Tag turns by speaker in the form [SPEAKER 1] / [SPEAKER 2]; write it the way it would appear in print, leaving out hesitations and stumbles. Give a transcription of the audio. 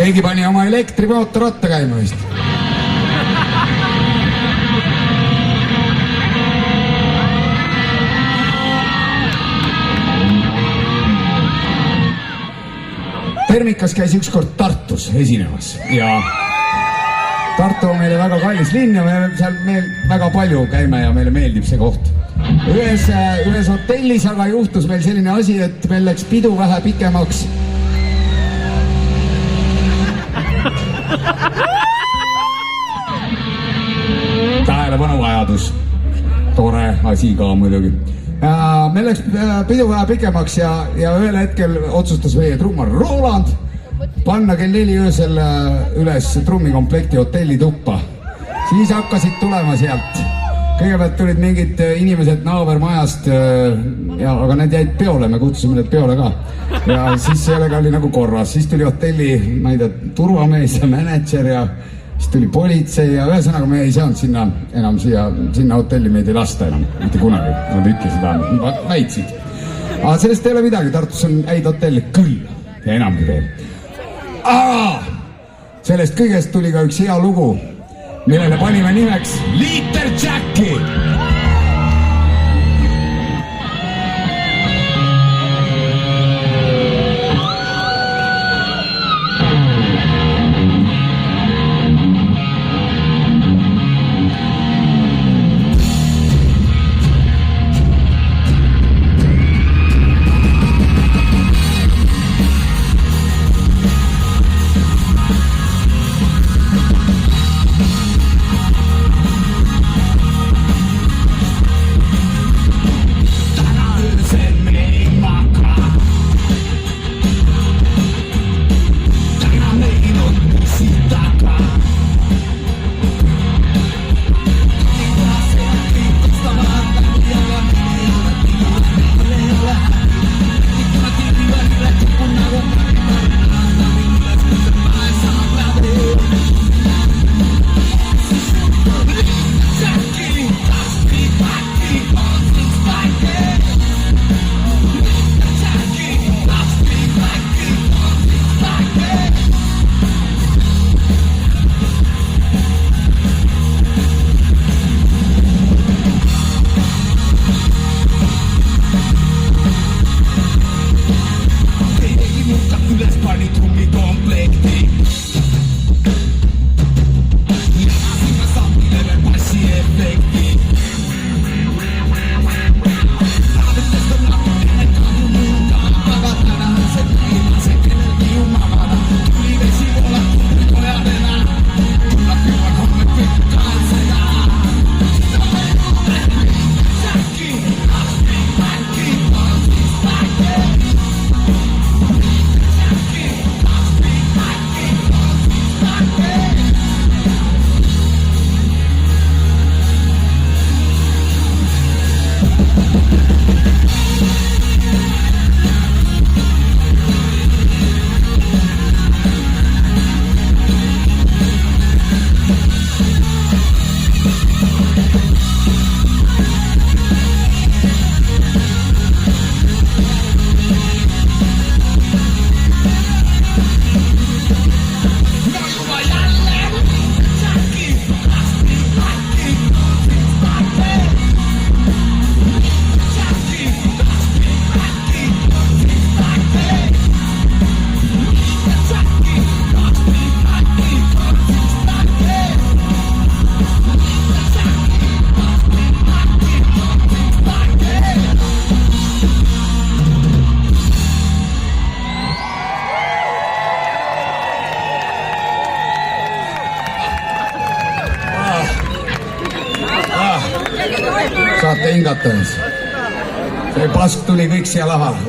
[SPEAKER 1] keegi pani oma elektrimootorratta käima vist. Termikas käis ükskord Tartus esinemas ja Tartu on meile väga kallis linn ja me seal väga palju käime ja meile meeldib see koht. Ühes hotellis aga juhtus meil selline asi, et meil läks pidu vähe pikemaks. Tähelepanu vajadus. Tore asi ka muidugi. Meil läks pidu vähe pikemaks ja ühel hetkel otsustas meie trummar Roland panna kell 4 öösel üles trummikomplekti hotelli tuppa. Siis hakkasid tulema sealt. Kõigepealt tulid mingid inimesed naabermajast, aga need jäid peole, me kutsusime need peole ka. Ja siis sellega oli nagu korras. Siis tuli hotelli, ma ei tea, turvamees ja mänedžer ja siis tuli politsei ja ühesõnaga me ei saanud sinna hotelli meid ei lasta enam, mitte kunagi. Nad ütlesid, väitsid. Aga sellest ei ole midagi, Tartus on häid hotelli küll ja enamgi veel. Sellest kõigest tuli ka üks hea lugu, millele panime nimeks Liiter Jacki. Saate hingata. See pask tuli kõik siia lavale.